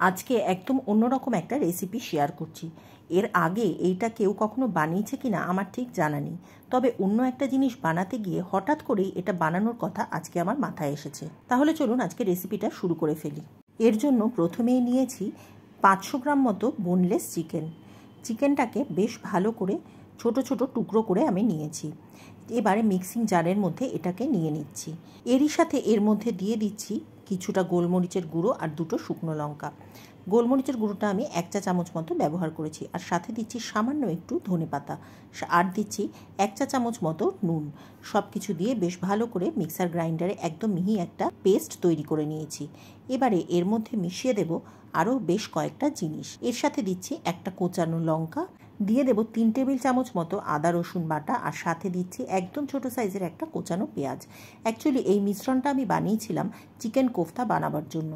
আজকে একদম অন্যরকম একটা রেসিপি শেয়ার করছি। এর আগে এইটা কেউ কখনো বানিয়েছে কিনা আমার ঠিক জানা নেই, তবে অন্য একটা জিনিস বানাতে গিয়ে হঠাৎ করেই এটা বানানোর কথা আজকে আমার মাথায় এসেছে। তাহলে চলুন আজকে রেসিপিটা শুরু করে ফেলি। এর জন্য প্রথমেই নিয়েছি 500 গ্রাম মতো বোনলেস চিকেন। চিকেনটাকে বেশ ভালো করে ছোট ছোট টুকরো করে আমি নিয়েছি। এবারে মিক্সিং জারের মধ্যে এটাকে নিয়ে নিচ্ছি। এরই সাথে এর মধ্যে দিয়ে দিচ্ছি কিছুটা গোলমরিচের গুঁড়ো আর 2টো শুকনো লঙ্কা। গোলমরিচের গুঁড়োটা আমি 1 চা চামচ মতো ব্যবহার করেছি, আর সাথে দিচ্ছি সামান্য একটু ধনেপাতা, আর দিচ্ছি 1 চা চামচ মতো নুন। সব কিছু দিয়ে বেশ ভালো করে মিক্সার গ্রাইন্ডারে একদম মিহি একটা পেস্ট তৈরি করে নিয়েছি। এবারে এর মধ্যে মিশিয়ে দেব আরও বেশ কয়েকটা জিনিস। এর সাথে দিচ্ছি একটা কোচানো লঙ্কা, দিয়ে দেব 3 টেবিল চামচ মতো আদা রসুন বাটা, আর সাথে দিচ্ছি একদম ছোট সাইজের একটা কোচানো পেঁয়াজ। অ্যাকচুয়ালি এই মিশ্রণটা আমি বানিয়েছিলাম চিকেন কোফতা বানাবার জন্য,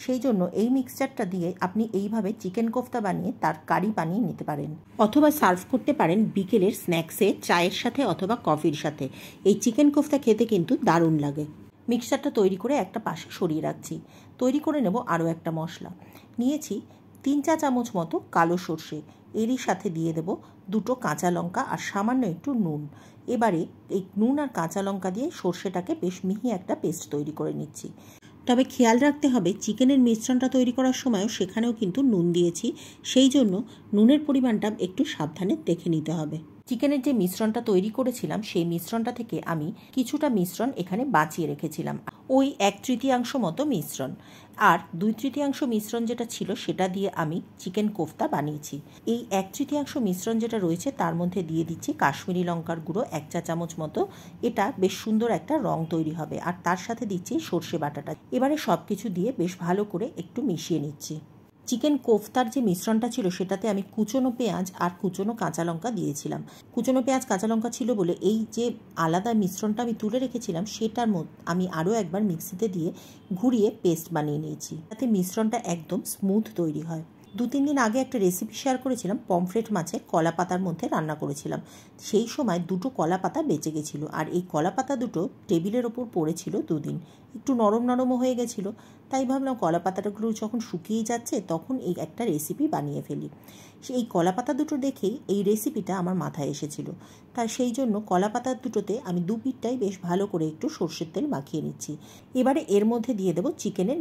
সেই জন্য এই মিক্সচারটা দিয়ে আপনি এইভাবে চিকেন কোফতা বানিয়ে তার কারি বানিয়ে নিতে পারেন, অথবা সার্ভ করতে পারেন বিকেলের স্ন্যাক্সে চায়ের সাথে অথবা কফির সাথে। এই চিকেন কোফতা খেতে কিন্তু দারুণ লাগে। মিক্সচারটা তৈরি করে একটা পাশে সরিয়ে রাখছি। তৈরি করে নেব আরও একটা মশলা। নিয়েছি 3 চা চামচ মতো কালো সর্ষে, এরই সাথে দিয়ে দেব 2টো কাঁচা লঙ্কা আর সামান্য একটু নুন। এবারে এই নুন আর কাঁচা লঙ্কা দিয়ে সর্ষেটাকে বেশ মিহি একটা পেস্ট তৈরি করে নিচ্ছি। তবে খেয়াল রাখতে হবে চিকেনের মিশ্রণটা তৈরি করার সময়ও সেখানেও কিন্তু নুন দিয়েছি, সেই জন্য নুনের পরিমাণটা একটু সাবধানে দেখে নিতে হবে। চিকেনের যে মিশ্রণটা তৈরি করেছিলাম সেই মিশ্রণটা থেকে আমি কিছুটা মিশ্রণ এখানে বাঁচিয়ে রেখেছিলাম, ওই 1/3 মতো মিশ্রণ। আর 2/3 মিশ্রণ যেটা ছিল সেটা দিয়ে আমি চিকেন কোফতা বানিয়েছি। এই 1/3 মিশ্রণ যেটা রয়েছে তার মধ্যে দিয়ে দিচ্ছি কাশ্মীরি লঙ্কার গুঁড়ো 1 চা চামচ মতো। এটা বেশ সুন্দর একটা রং তৈরি হবে। আর তার সাথে দিচ্ছি সর্ষে বাটাটা। এবারে সব কিছু দিয়ে বেশ ভালো করে একটু মিশিয়ে নিচ্ছি। চিকেন কোফতার যে মিশ্রণটা ছিল সেটাতে আমি কুচনো পেঁয়াজ আর কুচনো কাঁচা লঙ্কা দিয়েছিলাম। কুচনো পেঁয়াজ কাঁচা লঙ্কা ছিল বলে এই যে আলাদা মিশ্রণটা আমি তুলে রেখেছিলাম সেটার মধ্যে আমি আরও একবার মিক্সিতে দিয়ে ঘুরিয়ে পেস্ট বানিয়ে নিয়েছি, যাতে মিশ্রণটা একদম স্মুথ তৈরি হয়। 2-3 দিন আগে একটা রেসিপি শেয়ার করেছিলাম, পমফ্রেট মাছের কলা পাতার মধ্যে রান্না করেছিলাম। সেই সময় 2টো কলা পাতা বেঁচে গেছিলো, আর এই কলা পাতা দুটো টেবিলের ওপর পড়েছিল 2 দিন। একটু নরম নরমও হয়ে গেছিলো, তাই ভাবলাম কলা পাতাগুলো যখন শুকিয়ে যাচ্ছে তখন এই একটা রেসিপি বানিয়ে ফেলি। এই কলা পাতা দুটো দেখেই এই রেসিপিটা আমার মাথায় এসেছিল, তাই সেই জন্য কলা পাতা দুটোতে আমি 2 পিঠটাই বেশ ভালো করে একটু সর্ষের তেল মাখিয়ে নিচ্ছি। এবারে এর মধ্যে দিয়ে দেবো চিকেনের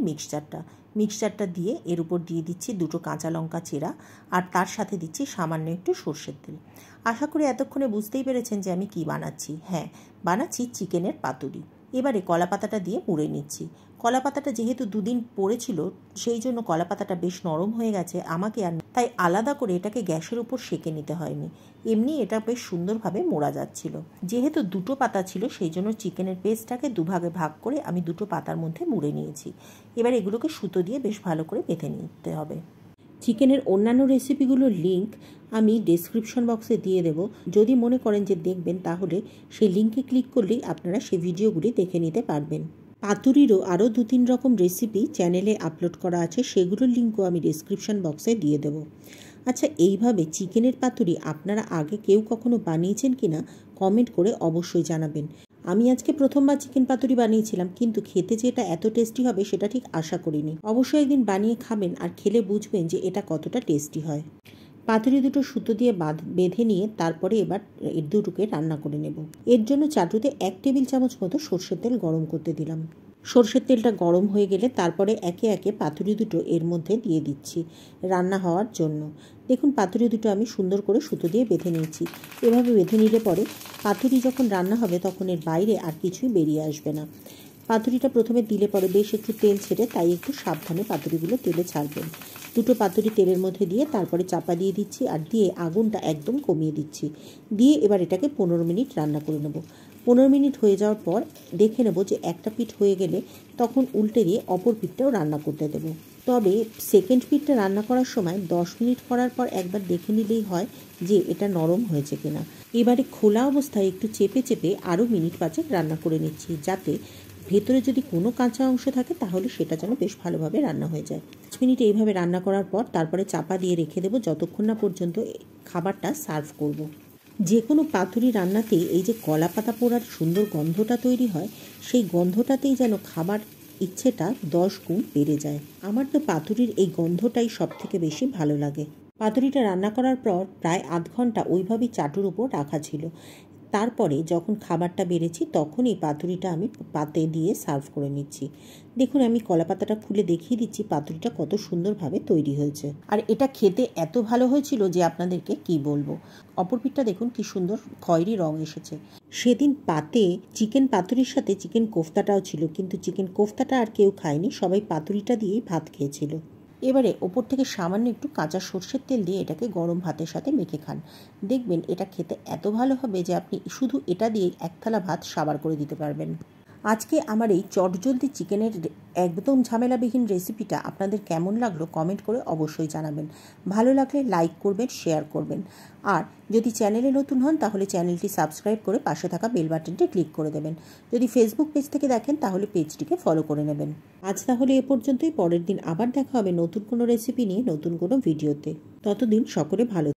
মিক্সচারটা দিয়ে এর উপর দিয়ে দিচ্ছি 2টো কাঁচা লঙ্কা চেরা, আর তার সাথে দিচ্ছি সামান্য একটু সর্ষের তেল। আশা করি এতক্ষণে বুঝতেই পেরেছেন যে আমি কি বানাচ্ছি। হ্যাঁ, বানাচ্ছি চিকেনের পাতুরি। এবারে কলা পাতাটা দিয়ে মুড়ে নিচ্ছি। কলা পাতাটা যেহেতু 2 দিন পড়েছিল সেই জন্য কলা পাতাটা বেশ নরম হয়ে গেছে আমাকে, আর তাই আলাদা করে এটাকে গ্যাসের উপর সেঁকে নিতে হয়নি, এমনি এটা বেশ সুন্দরভাবে মোড়া যাচ্ছিল। যেহেতু 2টো পাতা ছিল সেই জন্য চিকেনের পেস্টটাকে 2 ভাগে ভাগ করে আমি 2টো পাতার মধ্যে মুড়ে নিয়েছি। এবার এগুলোকে সুতো দিয়ে বেশ ভালো করে বেঁধে নিতে হবে। চিকেনের অন্যান্য রেসিপিগুলোর লিঙ্ক আমি ডেসক্রিপশন বক্সে দিয়ে দেব। যদি মনে করেন যে দেখবেন তাহলে সেই লিঙ্কে ক্লিক করলেই আপনারা সেই ভিডিওগুলি দেখে নিতে পারবেন। পাতুরিরও আরও 2-3 রকম রেসিপি চ্যানেলে আপলোড করা আছে, সেগুলোর লিঙ্কও আমি ডেসক্রিপশন বক্সে দিয়ে দেব। আচ্ছা, এইভাবে চিকেনের পাতুরি আপনারা আগে কেউ কখনো বানিয়েছেন কিনা কমেন্ট করে অবশ্যই জানাবেন। আমি আজকে প্রথমবার চিকেন পাতুরি বানিয়েছিলাম, কিন্তু খেতে যে এটা এত টেস্টি হবে সেটা ঠিক আশা করিনি। অবশ্যই একদিন বানিয়ে খাবেন, আর খেলে বুঝবেন যে এটা কতটা টেস্টি হয়। পাতুরি দুটো সুতো দিয়ে বেঁধে নিয়ে তারপরে এবার এর দুটোকে রান্না করে নেব। এর জন্য চাটুতে 1 টেবিল চামচ মতো সর্ষের তেল গরম করতে দিলাম। সর্ষের তেলটা গরম হয়ে গেলে তারপরে একে একে পাতুরি দুটো এর মধ্যে দিয়ে দিচ্ছি রান্না হওয়ার জন্য। দেখুন, পাতুরি দুটো আমি সুন্দর করে সুতো দিয়ে বেঁধে নিয়েছি। এভাবে বেঁধে নিলে পরে পাতুরি যখন রান্না হবে তখন এর বাইরে আর কিছুই বেরিয়ে আসবে না। পাতুরিটা প্রথমে দিলে পরে বেশ একটু তেল ছেড়ে, তাই একটু সাবধানে পাতুরিগুলো তেলে ছাড়বেন। 2টো পাতুরি তেলের মধ্যে দিয়ে তারপরে চাপা দিয়ে দিচ্ছি, আর দিয়ে আগুনটা একদম কমিয়ে দিচ্ছি। দিয়ে এবার এটাকে 15 মিনিট রান্না করে নেব। 15 মিনিট হয়ে যাওয়ার পর দেখে নেব যে একটা পিঠ হয়ে গেলে তখন উল্টে দিয়ে অপর পিঠটাও রান্না করতে দেব। তবে সেকেন্ড পিঠটা রান্না করার সময় 10 মিনিট করার পর একবার দেখে নিলেই হয় যে এটা নরম হয়েছে কিনা। এবারে খোলা অবস্থায় একটু চেপে চেপে আরও মিনিট 5 রান্না করে নিচ্ছি, যাতে ভেতরে যদি কোনো কাঁচা অংশ থাকে তাহলে সেটা যেন বেশ ভালোভাবে রান্না হয়ে যায়। 5 মিনিট এইভাবে রান্না করার পর তারপরে চাপা দিয়ে রেখে দেবো যতক্ষণ না পর্যন্ত খাবারটা সার্ভ করব। যে কোনো পাতুরি রান্নাতেই এই যে কলা পাতা পোড়ার সুন্দর গন্ধটা তৈরি হয়, সেই গন্ধটাতেই যেন খাবার ইচ্ছেটা 10 গুণ বেড়ে যায়। আমার তো পাতুরির এই গন্ধটাই সব থেকে বেশি ভালো লাগে। পাতুরিটা রান্না করার পর প্রায় আধ ঘন্টা ওইভাবেই চাটুর উপর রাখা ছিল। তারপরে যখন খাবারটা বেড়েছি তখন এই পাতুরিটা আমি পাতে দিয়ে সার্ভ করে নিচ্ছি। দেখুন, আমি কলাপাতাটা খুলে দেখিয়ে দিচ্ছি পাতুরিটা কত সুন্দরভাবে তৈরি হয়েছে। আর এটা খেতে এত ভালো হয়েছিল যে আপনাদেরকে কি বলবো। অপর পিঠটা দেখুন কি সুন্দর খয়েরি রং এসেছে। সেদিন পাতে চিকেন পাতুরির সাথে চিকেন কোফতাটাও ছিল, কিন্তু চিকেন কোফতাটা আর কেউ খায়নি, সবাই পাতুরিটা দিয়েই ভাত খেয়েছিল। এবারে ওপর থেকে সামান্য একটু কাঁচা সর্ষের তেল দিয়ে এটাকে গরম ভাতের সাথে মেখে খান। দেখবেন এটা খেতে এত ভালো হবে যে আপনি শুধু এটা দিয়েই এক থালা ভাত সাবার করে দিতে পারবেন। আজকে আমার এই চটজলদি চিকেনের একদম ঝামেলাবিহীন রেসিপিটা আপনাদের কেমন লাগলো কমেন্ট করে অবশ্যই জানাবেন। ভালো লাগলে লাইক করবেন, শেয়ার করবেন। আর যদি চ্যানেলে নতুন হন তাহলে চ্যানেলটি সাবস্ক্রাইব করে পাশে থাকা বেল বাটনটি ক্লিক করে দেবেন। যদি ফেসবুক পেজ থেকে দেখেন তাহলে পেজটিকে ফলো করে নেবেন। আজ তাহলে এ পর্যন্তই। পরের দিন আবার দেখা হবে নতুন কোনো রেসিপি নিয়ে, নতুন কোনো ভিডিওতে। ততদিন সকলে ভালো